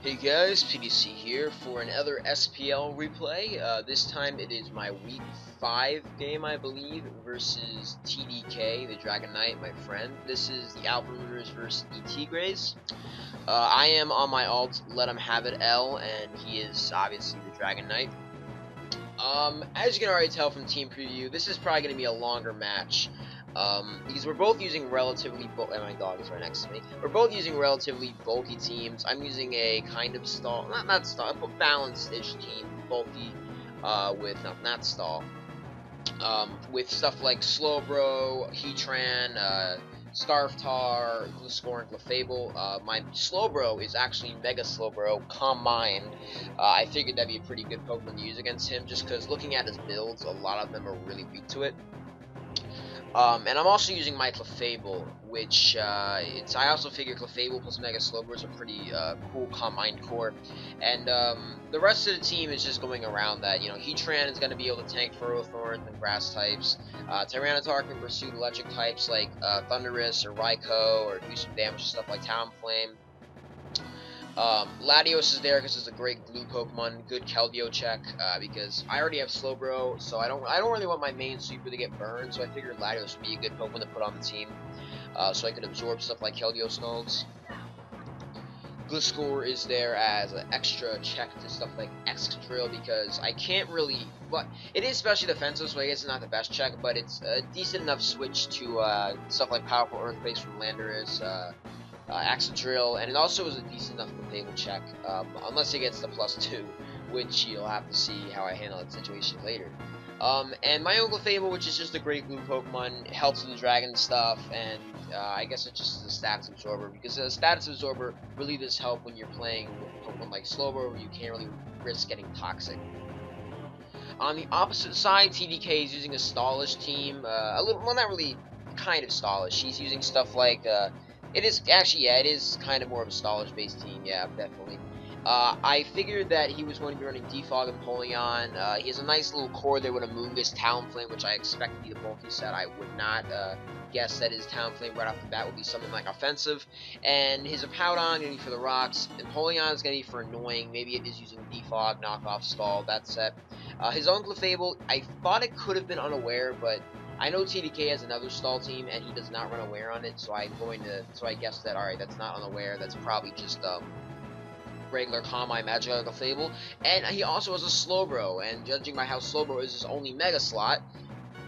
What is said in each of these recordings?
Hey guys, PDC here for another SPL replay. This time it is my Week 5 game, I believe, versus TDK, the Dragon Knight, my friend. This is the Alpha versus ET Grays. I am on my alt, let him have it L, and he is obviously the Dragon Knight. As you can already tell from team preview, this is probably going to be a longer match. Because we're both using relatively and my dog is right next to me. We're both using relatively bulky teams. I'm using a kind of not balanced-ish team, bulky, with not stall. With stuff like Slowbro, Heatran, Scarftar, Gligar, and Clefable. My Slowbro is actually Mega Slowbro, Calm Mind. I figured that'd be a pretty good Pokemon to use against him, just because looking at his builds, a lot of them are really weak to it. And I'm also using my Clefable, which, I also figure Clefable plus Mega Slowbro is a pretty, cool Calm Mind core. And, the rest of the team is just going around that. You know, Heatran is going to be able to tank Ferrothorns and Grass types. Tyranitar can pursue electric types like, Thundurus or Raikou, or do some damage to stuff like Talonflame. Latios is there because it's a great glue Pokemon, good Keldeo check, because I already have Slowbro, so I don't really want my main sweeper to get burned, so I figured Latios would be a good Pokemon to put on the team, so I could absorb stuff like Keldeo Scalds. Gligar is there as an extra check to stuff like Excadrill, because I can't really, but it is specially defensive, so I guess it's not the best check, but it's a decent enough switch to stuff like Powerful Earth-based from Landorus, Excadrill, and it also is a decent enough Clefable check, unless it gets the +2, which you'll have to see how I handle that situation later. And my own Clefable, which is just a great glue Pokemon, helps with the dragon stuff, and I guess it's just a stats absorber, because a status absorber really does help when you're playing with Pokemon like Slowbro, where you can't really risk getting toxic. On the opposite side, TDK is using a stallish team, well, not really, kind of stallish. He's using stuff like, it is kind of more of a stallish based team, yeah, definitely. I figured that he was going to be running Defog and Polion. He has a nice little core there with a Moongus Talonflame, which I expect to be the bulky set. I would not guess that his Talonflame right off the bat would be something like offensive. And his Apoudon going to be for the rocks, and Polion is going to be for annoying. Maybe it is using Defog, Knockoff, Scald, that set. His own Clefable, I thought it could have been Unaware, but I know TDK has another stall team, and he does not run Aware on it, so I guess that, alright, that's not Unaware, that's probably just, regular Calm Mind Magic Clefable. And he also has a Slowbro, and judging by how Slowbro is his only Mega slot,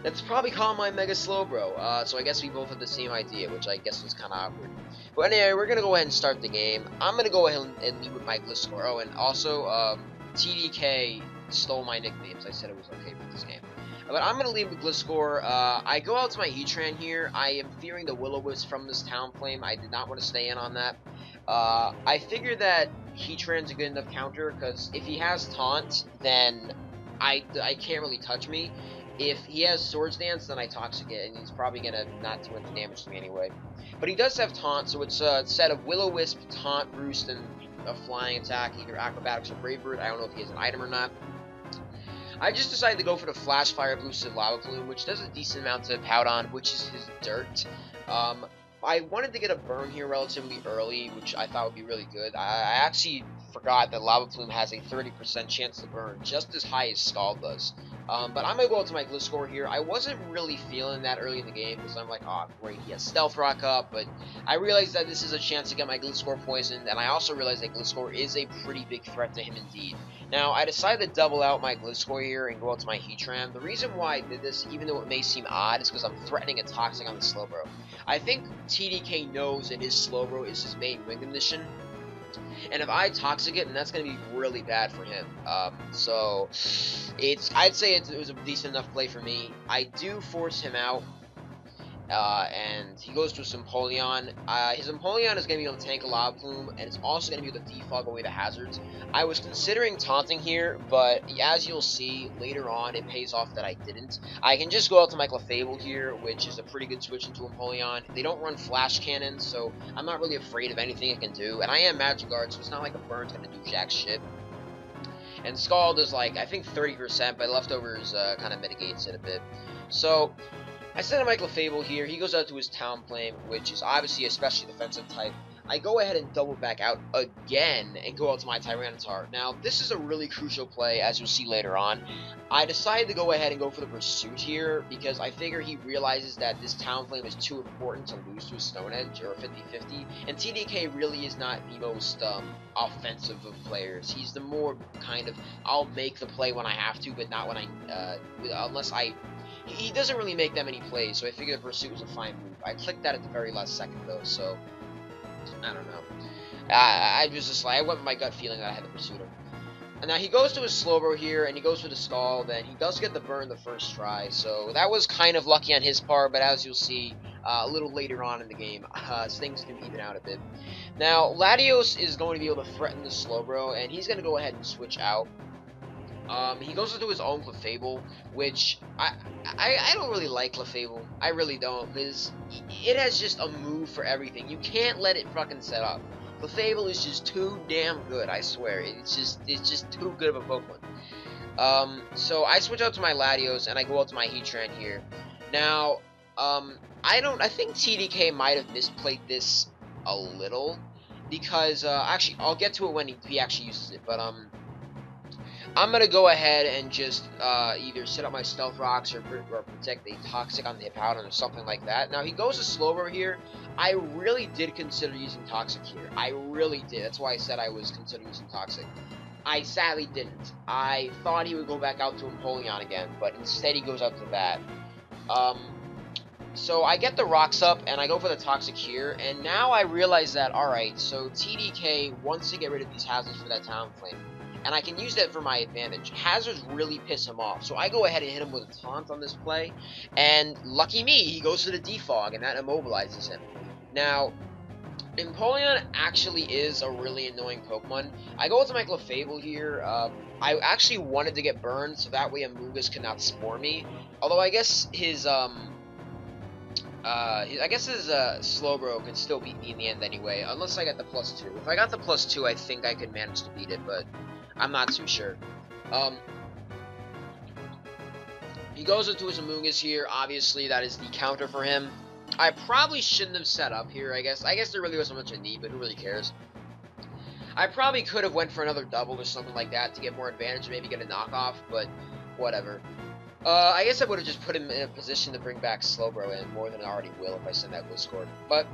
that's probably Calm Mind Mega Slowbro, so I guess we both have the same idea, which I guess was kind of awkward. But anyway, we're gonna go ahead and start the game. I'm gonna go ahead and lead with my Gligar. Oh, and also, TDK stole my nicknames. I said it was okay for this game. But I'm going to leave with Gligar. I go out to my Heatran here. I am fearing the Will-O-Wisp from this Talonflame. I did not want to stay in on that. I figure that Heatran's a good enough counter, because if he has Taunt, then I can't really touch me. If he has Swords Dance, then I Toxic it, and he's probably going to not do any damage to me anyway. But he does have Taunt, so it's a set of Will-O-Wisp, Taunt, Roost, and a flying attack, either Acrobatics or Brave Bird. I don't know if he has an item or not. I just decided to go for the Flash Fire boosted Lava Plume, which does a decent amount to Powdon, which is his dirt. I wanted to get a burn here relatively early, which I thought would be really good. I actually forgot that Lava Plume has a 30% chance to burn, just as high as Scald does. But I'm going to go out to my Gligar here. I wasn't really feeling that early in the game, because I'm like, oh great, he has Stealth Rock up, but I realized that this is a chance to get my Gligar poisoned, and I also realized that Gligar is a pretty big threat to him indeed. Now, I decided to double out my Gligar here and go out to my Heatran. The reason why I did this, even though it may seem odd, is because I'm threatening a Toxic on the Slowbro. I think TDK knows that his Slowbro is his main win condition, and if I Toxic it, then that's going to be really bad for him. So, I'd say it was a decent enough play for me. I do force him out, and he goes to some Empoleon. His Empoleon is going to be able to tank a Lava Plume, and it's also going to be able to defog away the hazards. I was considering taunting here, but as you'll see later on, it pays off that I didn't. I can just go out to my Clefable here, which is a pretty good switch into Empoleon. They don't run Flash Cannon, so I'm not really afraid of anything it can do, and I am Magic Guard, so it's not like a burn's going to do jack shit. And Scald is like, I think 30%, but leftovers kind of mitigates it a bit. So, I send a my Clefable here. He goes out to his Talonflame, which is obviously a specially defensive type. I go ahead and double back out again and go out to my Tyranitar. Now, this is a really crucial play, as you'll see later on. I decided to go ahead and go for the Pursuit here because I figure he realizes that this Talonflame is too important to lose to a Stone Edge or 50-50, and TDK really is not the most offensive of players. He's the more kind of, I'll make the play when I have to, but not when he doesn't really make that many plays, so I figured the Pursuit was a fine move. I clicked that at the very last second, though, so I don't know. I was just like, I went with my gut feeling that I had to pursue him. And now he goes to his Slowbro here, and he goes for the Scald, and he does get the burn the first try, so that was kind of lucky on his part, but as you'll see a little later on in the game, things do even out a bit. Now, Latios is going to be able to threaten the Slowbro, and he's going to go ahead and switch out. He goes into his own Clefable, which I don't really like Clefable. I really don't, because it has just a move for everything. You can't let it fucking set up. Clefable is just too damn good, I swear. It's just too good of a Pokemon. So I switch out to my Latios, and I go out to my Heatran here. Now, I think TDK might have misplayed this a little, because, actually, I'll get to it when he actually uses it, but, I'm going to go ahead and just either set up my Stealth Rocks or protect a Toxic on the Hippowdon or something like that. Now, he goes to Slowbro here. I really did consider using Toxic here. I really did. That's why I said I was considering using Toxic. I sadly didn't. I thought he would go back out to Empoleon again, but instead he goes out to that. So I get the Rocks up, and I go for the Toxic here, and now I realize that, alright, so TDK wants to get rid of these hazards for that Talonflame. And I can use that for my advantage. Hazards really piss him off, so I go ahead and hit him with a taunt on this play, and lucky me, he goes to the Defog, and that immobilizes him. Now, Empoleon actually is a really annoying Pokemon. I go to my Clefable here. I actually wanted to get burned, so that way Amoonguss could not Spore me. Although I guess his Slowbro could still beat me in the end anyway, unless I got the +2. If I got the +2, I think I could manage to beat it, but I'm not too sure. He goes into his Amoonguss here. Obviously, that is the counter for him. I probably shouldn't have set up here, I guess. I guess there really wasn't much a need, but who really cares? I probably could have went for another double or something like that to get more advantage and maybe get a knockoff, but whatever. I guess I would have just put him in a position to bring back Slowbro in more than I already will if I send that Gliscor. But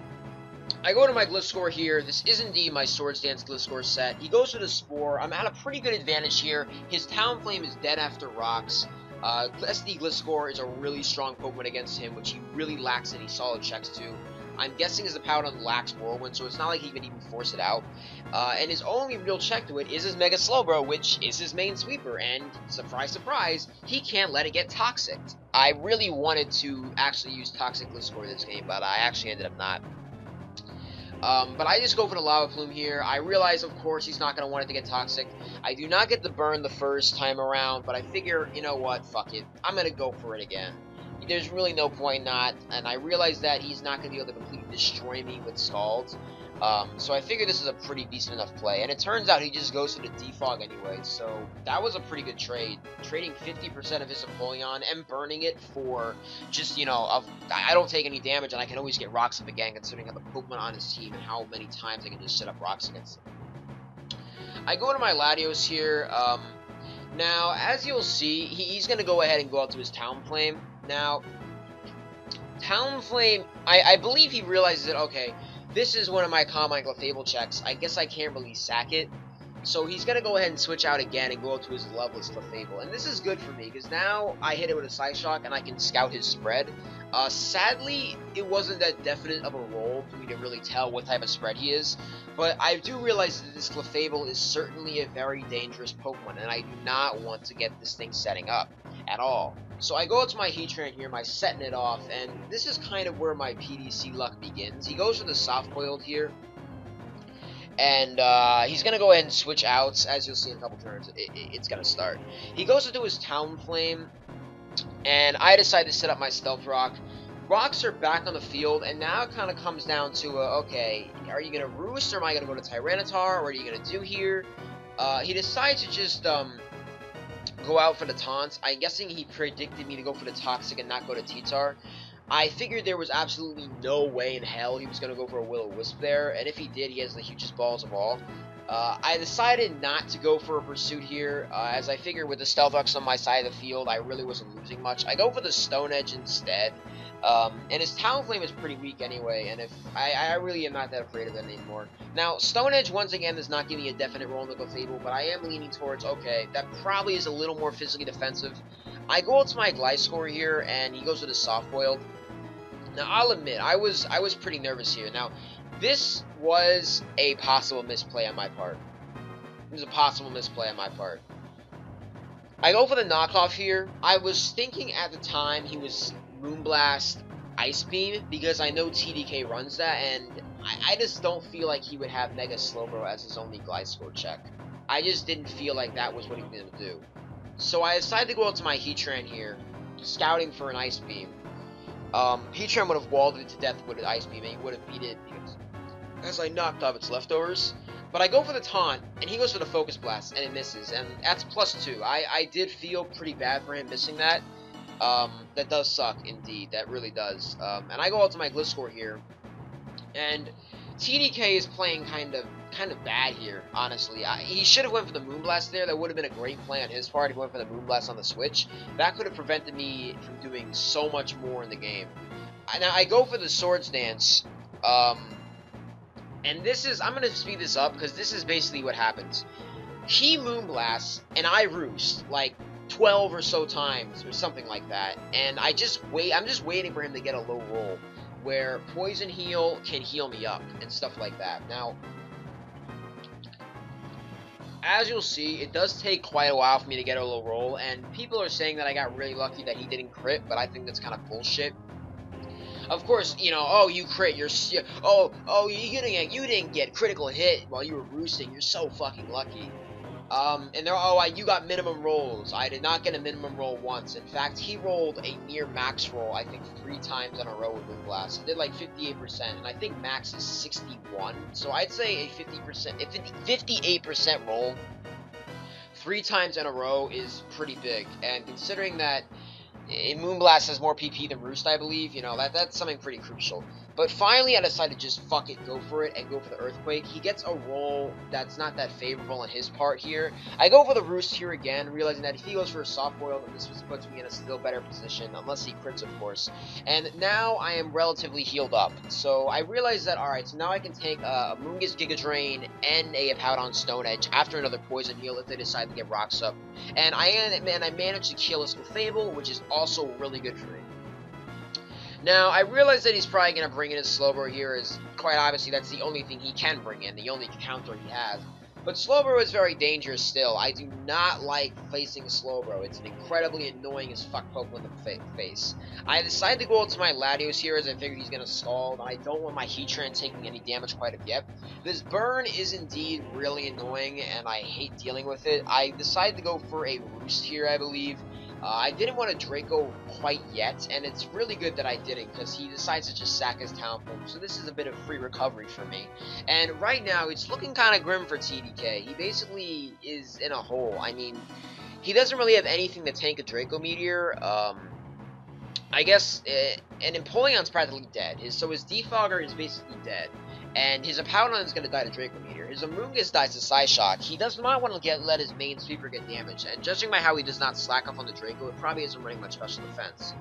I go to my Gliscor here. This is indeed my Swords Dance Gliscor set. He goes for the Spore. I'm at a pretty good advantage here. His Talonflame is dead after Rocks. SD Gliscor is a really strong Pokemon against him, which he really lacks any solid checks to. I'm guessing his Hippowdon lacks Whirlwind, so it's not like he can even force it out. And his only real check to it is his Mega Slowbro, which is his main sweeper, and surprise, surprise, he can't let it get Toxic. I really wanted to actually use Toxic Gliscor this game, but I actually ended up not. But I just go for the Lava Plume here. I realize, of course, he's not going to want it to get Toxic. I do not get the burn the first time around, but I figure, you know what, fuck it. I'm going to go for it again. There's really no point not, and I realize that he's not going to be able to completely destroy me with Scald. So I figure this is a pretty decent enough play, and it turns out he just goes to the Defog anyway, so that was a pretty good trade. Trading 50% of his Empoleon and burning it for just, you know, I don't take any damage, and I can always get Rocks up again, considering I have a Pokemon on his team and how many times I can just set up Rocks against him. I go to my Latios here. Now, as you'll see, he's going to go ahead and go out to his Talonflame. Now, Talonflame, I believe he realizes that, okay, this is one of my common Clefable checks. I guess I can't really sack it. So he's going to go ahead and switch out again and go out to his Loveless Clefable. And this is good for me, because now I hit it with a Psyshock and I can scout his spread. Sadly, it wasn't that definite of a roll for me to really tell what type of spread he is. But I do realize that this Clefable is certainly a very dangerous Pokemon, and I do not want to get this thing setting up at all. So I go out to my Heatran here, my setting it off, and this is kind of where my PDC luck begins. He goes for the Soft Boiled here, and he's going to go ahead and switch outs. As you'll see in a couple turns, it's going to start. He goes into his Talonflame, and I decide to set up my Stealth Rock. Rocks are back on the field, and now it kind of comes down to, okay, are you going to Roost, or am I going to go to Tyranitar? What are you going to do here? He decides to just go out for the taunts. I'm guessing he predicted me to go for the Toxic and not go to T-Tar. I figured there was absolutely no way in hell he was going to go for a Will-O-Wisp there, and if he did, he has the hugest balls of all. I decided not to go for a Pursuit here, as I figured with the Stealth Rocks on my side of the field, I really wasn't losing much. I go for the Stone Edge instead, and his Talonflame is pretty weak anyway, and if I really am not that afraid of it anymore. Now, Stone Edge, once again, does not give me a definite roll in the Clefable, but I am leaning towards, okay, that probably is a little more physically defensive. I go out to my Gliscor here, and he goes with a Soft Boiled. Now, I'll admit, I was pretty nervous here. Now, this was a possible misplay on my part. It was a possible misplay on my part. I go for the knockoff here. I was thinking at the time he was Moonblast Ice Beam, because I know TDK runs that, and I just don't feel like he would have Mega Slowbro as his only Gliscor check. I just didn't feel like that was what he was going to do. So I decided to go out to my Heatran here, scouting for an Ice Beam. Heatran would have walled it to death with an Ice Beam, and he would have beat it because, as I knocked off its leftovers. But I go for the taunt, and he goes for the Focus Blast, and it misses, and that's +2. I did feel pretty bad for him missing that. That does suck, indeed. That really does. And I go out to my Gliscor here, and TDK is playing kind of bad here, honestly. He should have went for the Moonblast there. That would have been a great play on his part if he went for the Moonblast on the Switch. That could have prevented me from doing so much more in the game. Now, I go for the Swords Dance, and this is, I'm going to speed this up, because this is basically what happens. He Moonblasts, and I Roost, like, 12 or so times, or something like that, and I'm just waiting for him to get a low roll, where Poison Heal can heal me up, and stuff like that. Now, as you'll see, it does take quite a while for me to get a low roll, and people are saying that I got really lucky that he didn't crit, but I think that's kind of bullshit. Of course, you know, oh, you crit, you didn't get critical hit while you were roosting, you're so fucking lucky. And you got minimum rolls. I did not get a minimum roll once. In fact, he rolled a near max roll, I think, 3 times in a row with Moonblast. He did like 58%, and I think max is 61. So I'd say a 58% roll 3 times in a row is pretty big. And considering that Moonblast has more PP than Roost, I believe, you know, that's something pretty crucial. But finally, I decided to just fuck it, go for it, and go for the Earthquake. He gets a roll that's not that favorable on his part here. I go for the Roost here again, realizing that if he goes for a Soft Boil, then this puts me in a still better position, unless he crits, of course. And now I am relatively healed up. So I realized that, alright, so now I can take a Moongus Giga Drain and a Hippowdon Stone Edge after another Poison Heal if they decide to get Rocks up. And I managed to kill a Clefable, which is also really good for me. Now, I realize that he's probably going to bring in his Slowbro here, as quite obviously that's the only thing he can bring in, the only counter he has. But Slowbro is very dangerous still. I do not like facing Slowbro. It's an incredibly annoying as fuck Pokemon to face. I decided to go out to my Latios here, as I figured he's going to scald. I don't want my Heatran taking any damage quite yet. This burn is indeed really annoying, and I hate dealing with it. I decided to go for a Roost here, I believe. I didn't want a Draco quite yet, and it's really good that I didn't, because he decides to just sack his Talonflame, so this is a bit of free recovery for me. And right now, it's looking kind of grim for TDK. He basically is in a hole. I mean, he doesn't really have anything to tank a Draco Meteor. I guess, and Empoleon's practically dead, so his Defogger is basically dead. And his Hippowdon is going to die to Draco Meteor. His Amoonguss dies to Psyshock. He does not want to let his main sweeper get damaged. And judging by how he does not slack off on the Draco, it probably isn't running much special defense.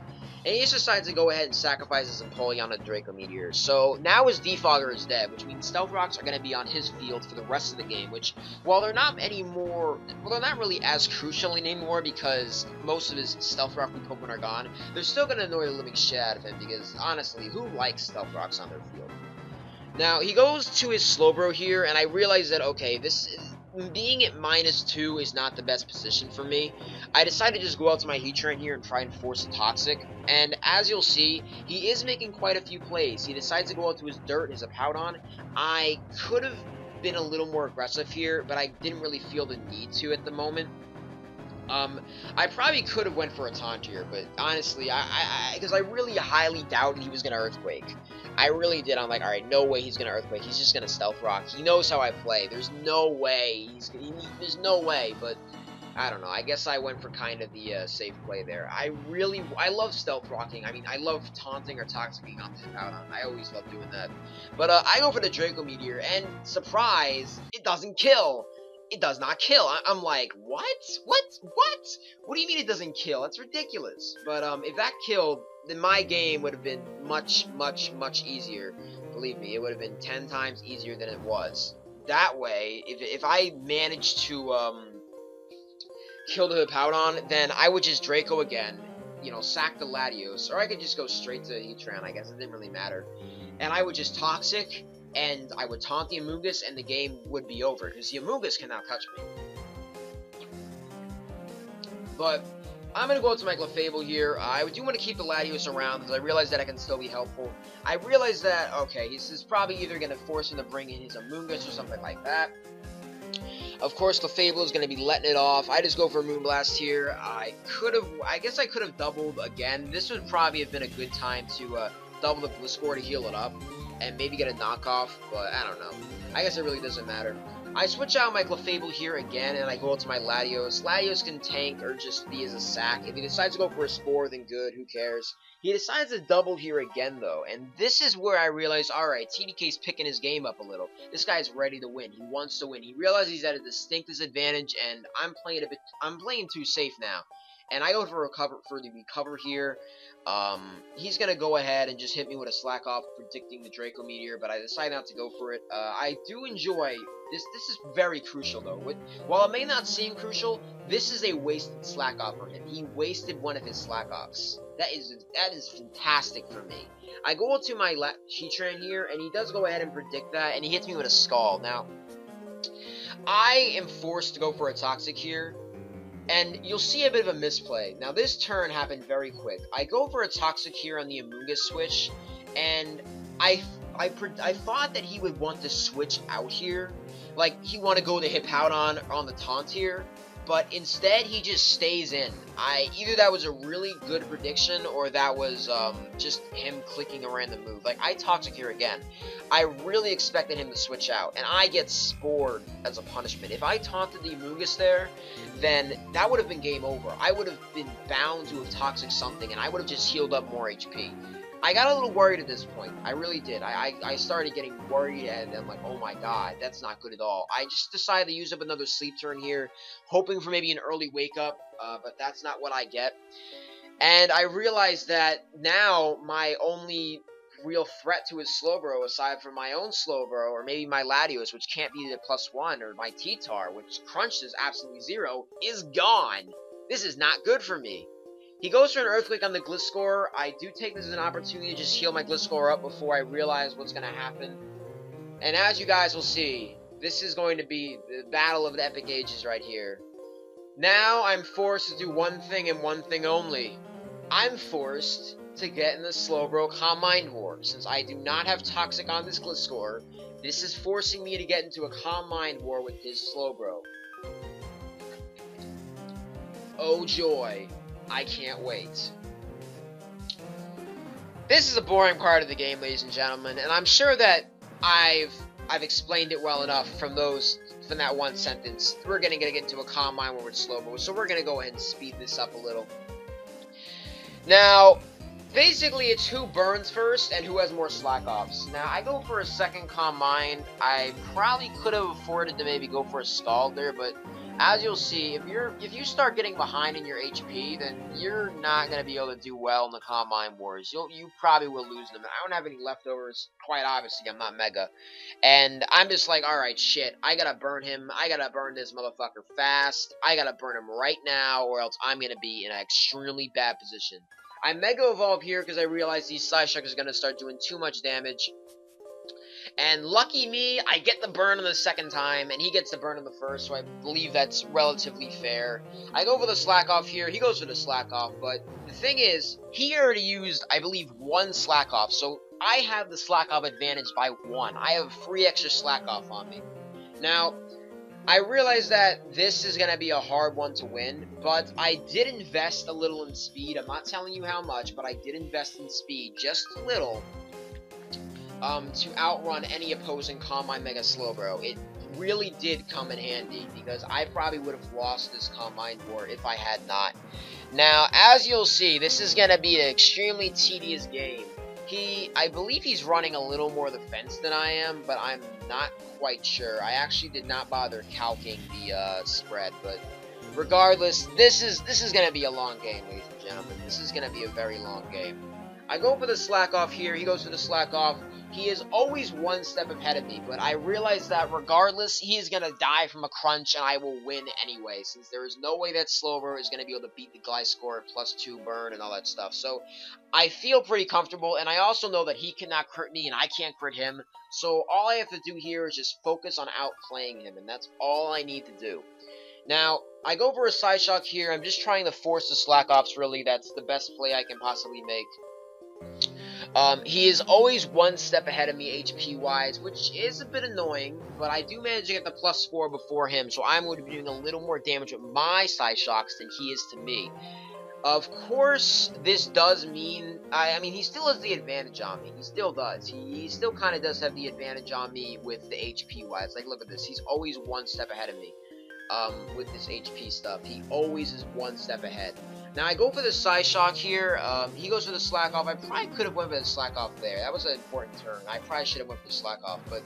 And he just decides to go ahead and sacrifice his Empoleon to Draco Meteor. So now his Defogger is dead, which means Stealth Rocks are going to be on his field for the rest of the game. Which, while they're not they're not really as crucial anymore because most of his Stealth Rock Pokemon are gone. They're still going to annoy the living shit out of him because, honestly, who likes Stealth Rocks on their field? Now, he goes to his Slowbro here, and I realize that, okay, being at -2 is not the best position for me. I decided to just go out to my Heatran here and try and force a Toxic, and as you'll see, he is making quite a few plays. He decides to go out to his Dirt and his Hippowdon. I could have been a little more aggressive here, but I didn't really feel the need to at the moment. I probably could have went for a taunt here, but honestly, because I really highly doubted he was going to Earthquake. I really did. I'm like, alright, no way he's going to Earthquake. He's just going to Stealth Rock. He knows how I play. There's no way. There's no way, but I don't know. I guess I went for kind of the safe play there. I love stealth rocking. I mean, I love taunting or toxicking on Hippowdon. I always love doing that. But I go for the Draco Meteor, and surprise, it doesn't kill. It does not kill. I'm like, what? What? What? What do you mean it doesn't kill? That's ridiculous. But if that killed, then my game would have been much, much, much easier. Believe me, it would have been 10 times easier than it was. That way, if I managed to kill the Hippowdon, then I would just Draco again, you know, sack the Latios, or I could just go straight to Heatran, I guess, it didn't really matter. And I would just Toxic, and I would taunt the Amoonguss, and the game would be over, because the Amoonguss cannot touch me. But I'm going to go out to my Clefable here. I do want to keep the Latios around, because I realize that I can still be helpful. I realize that, okay, this is probably either going to force him to bring in his Amoonguss or something like that. Of course, Clefable is going to be letting it off. I just go for Moonblast here. I guess I could have doubled again. This would probably have been a good time to double the Gliscor to heal it up and maybe get a knockoff, but I don't know. I guess it really doesn't matter. I switch out my Clefable here again, and I go out to my Latios. Latios can tank or just be as a sack. If he decides to go for a Spore, then good, who cares. He decides to double here again, though, and this is where I realize, alright, TDK's picking his game up a little. This guy's ready to win. He wants to win. He realizes he's at a distinct disadvantage, and I'm playing too safe now. And I go for the recover here. He's going to go ahead and just hit me with a slack off, predicting the Draco Meteor, but I decide not to go for it. I do enjoy this. This is very crucial, though. While it may not seem crucial, this is a wasted slack off for him. He wasted one of his slack offs. That is fantastic for me. I go to my Heatran here, and he does go ahead and predict that, and he hits me with a Scald. Now, I am forced to go for a Toxic here. And you'll see a bit of a misplay. Now, this turn happened very quick. I go for a Toxic here on the Amoonguss switch, and I thought that he would want to switch out here. Like, he want to go to Hippowdon on the taunt here, but instead he just stays in. Either that was a really good prediction, or that was just him clicking a random move. Like, I Toxic here again. I really expected him to switch out, and I get Spored as a punishment. If I taunted the Amoonguss there, then that would have been game over. I would have been bound to have Toxic something, and I would have just healed up more HP. I got a little worried at this point. I really did. I started getting worried, and I'm like, oh my god, that's not good at all. I just decided to use up another sleep turn here, hoping for maybe an early wake up, but that's not what I get. And I realized that now my only real threat to his Slowbro, aside from my own Slowbro, or maybe my Latios, which can't be the +1, or my T-Tar, which crunched is absolutely 0, is gone. This is not good for me. He goes for an Earthquake on the Gliscor. I do take this as an opportunity to just heal my Gliscor up before I realize what's going to happen. And as you guys will see, this is going to be the battle of the epic ages right here. Now I'm forced to do one thing and one thing only. I'm forced to get in the Slowbro Calm Mind War. Since I do not have Toxic on this Gliscor, this is forcing me to get into a Calm Mind War with his Slowbro. Oh joy, I can't wait. This is a boring part of the game, ladies and gentlemen, and I'm sure that I've explained it well enough from that one sentence. We're gonna get into a Calm Mind War with Slowbro, so we're gonna go ahead and speed this up a little. Now, basically, it's who burns first and who has more slack offs. Now, I go for a second Calm Mind. I probably could have afforded to maybe go for a Scald there, but as you'll see, if you start getting behind in your HP, then you're not going to be able to do well in the Calm Mind Wars. You probably will lose them. I don't have any leftovers. Quite obviously, I'm not Mega. And I'm just like, alright, shit, I gotta burn him. I gotta burn this motherfucker fast. I gotta burn him right now, or else I'm going to be in an extremely bad position. I Mega Evolve here because I realize these Psyshock is going to start doing too much damage. And lucky me, I get the burn on the second time, and he gets the burn on the first, so I believe that's relatively fair. I go for the slack off here, he goes for the slack off, but the thing is, he already used, I believe, 1 slack off, so I have the slack off advantage by 1. I have 3 extra slack off on me. Now, I realize that this is going to be a hard one to win, but I did invest a little in speed. I'm not telling you how much, but I did invest in speed, just a little, to outrun any opposing Calm Mind Mega Slowbro. It really did come in handy, because I probably would have lost this Combine War if I had not. Now, as you'll see, this is going to be an extremely tedious game. I believe he's running a little more the fence than I am, but I'm not quite sure. I actually did not bother calcing the spread, but regardless, this is going to be a long game, ladies and gentlemen. This is going to be a very long game. I go for the slack off here. He goes for the slack off. He is always one step ahead of me, but I realize that regardless, he is going to die from a crunch, and I will win anyway, since there is no way that Slowbro is going to be able to beat the Gliscor +2 burn and all that stuff. So I feel pretty comfortable, and I also know that he cannot crit me, and I can't crit him. So all I have to do here is just focus on outplaying him, and that's all I need to do. Now, I go for a side shock here. I'm just trying to force the slack offs, really. That's the best play I can possibly make. He is always one step ahead of me HP-wise, which is a bit annoying, but I do manage to get the +4 before him, so I'm going to be doing a little more damage with my side shocks than he is to me. Of course, this does mean, I mean, he still has the advantage on me. He still does. He still kind of does have the advantage on me with the HP-wise. Like, look at this. He's always one step ahead of me with this HP stuff. He always is one step ahead. Now, I go for the side shock here. He goes for the slack off. I probably could have went for the slack off there. That was an important turn. I probably should have went for the slack off. But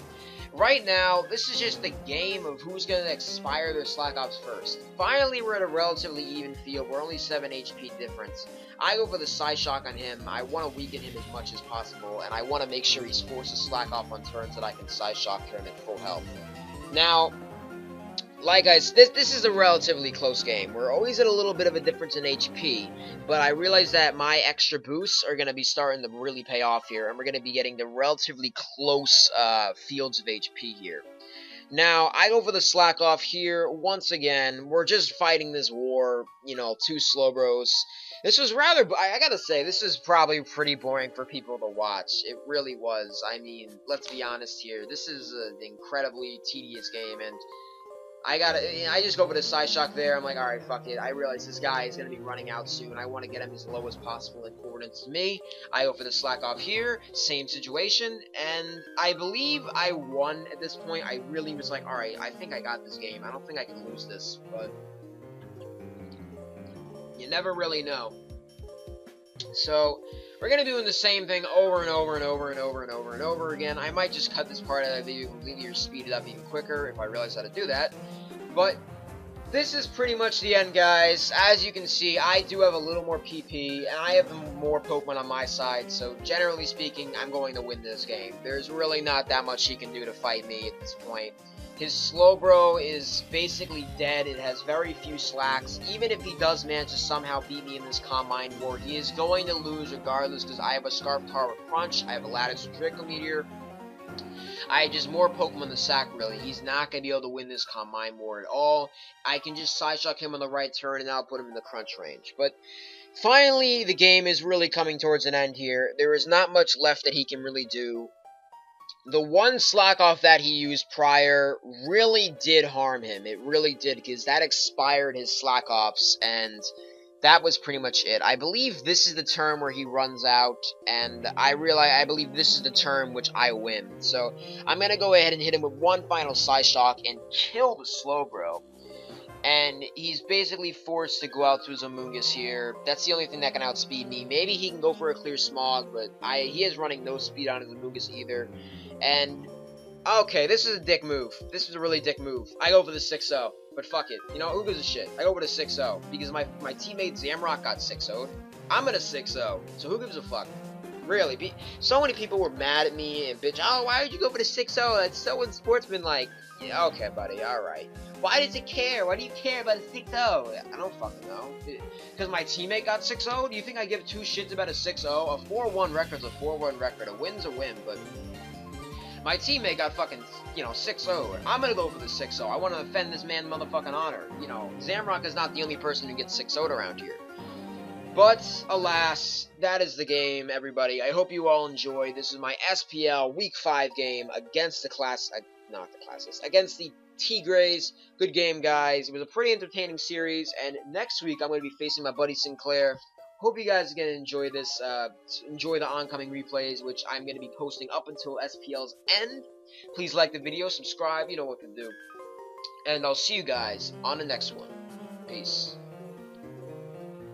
right now, this is just the game of who's going to expire their slack offs first. Finally, we're at a relatively even field. We're only 7 HP difference. I go for the side shock on him. I want to weaken him as much as possible. And I want to make sure he's forced to slack off on turns that I can side shock him at full health. Now, like guys, this is a relatively close game. We're always at a little bit of a difference in HP, but I realize that my extra boosts are going to be starting to really pay off here, and we're going to be getting the relatively close fields of HP here. Now, I go for the slack off here. Once again, we're just fighting this war, you know, 2 Slowbros. This was rather, I gotta say, this is probably pretty boring for people to watch. It really was. I mean, let's be honest here. This is an incredibly tedious game, and I just go for the side shock there. I'm like, alright, fuck it. I realize this guy is going to be running out soon. I want to get him as low as possible in coordinates to me. I go for the slack off here. Same situation. And I believe I won at this point. I really was like, alright, I think I got this game. I don't think I can lose this. But you never really know. So we're going to be doing the same thing over and over and over and over and over and over again. I might just cut this part out of the video completely or speed it up even quicker if I realize how to do that. But this is pretty much the end, guys. As you can see, I do have a little more PP, and I have more Pokemon on my side, so generally speaking, I'm going to win this game. There's really not that much he can do to fight me at this point. His Slowbro is basically dead. It has very few slacks. Even if he does manage to somehow beat me in this Combine War, he is going to lose regardless, because I have a Scarftar with Crunch, I have a Lattice with Draco Meteor. I have just more Pokemon in the sack, really. He's not going to be able to win this Combine War at all. I can just side shock him on the right turn, and I'll put him in the Crunch range. But finally, the game is really coming towards an end here. There is not much left that he can really do. The one slack off that he used prior really did harm him. It really did, because that expired his slack offs, and that was pretty much it. I believe this is the turn where he runs out, and I believe this is the turn which I win. So I'm going to go ahead and hit him with one final side shock and kill the Slowbro. And he's basically forced to go out to his Amoonguss here. That's the only thing that can outspeed me. Maybe he can go for a clear Smog, but he is running no speed on his Amoonguss either. And, okay, this is a dick move. This is a really dick move. I go for the 6-0, but fuck it. You know, who gives a shit? I go for the 6-0, because my teammate Zamrock got 6-0'd. I'm gonna 6-0, so who gives a fuck? Really, so many people were mad at me and bitch, oh, why would you go for the 6-0? That's so unsportsmanlike. Yeah, okay, buddy, alright. Why does it care? Why do you care about a 6-0? I don't fucking know. Because my teammate got 6-0? Do you think I give 2 shits about a 6-0? A 4-1 record's a 4-1 record. A win's a win, but my teammate got fucking, you know, 6-0. I'm gonna go for the 6-0. I want to offend this man's motherfucking honor. You know, Zamrock is not the only person who gets 6-0'd around here. But, alas, that is the game, everybody. I hope you all enjoyed. This is my SPL Week 5 game against the against the Tigres. Good game, guys. It was a pretty entertaining series, and next week I'm going to be facing my buddy Sinclair. Hope you guys are going to enjoy this, enjoy the oncoming replays, which I'm going to be posting up until SPL's end. Please like the video, subscribe, you know what to do. And I'll see you guys on the next one. Peace.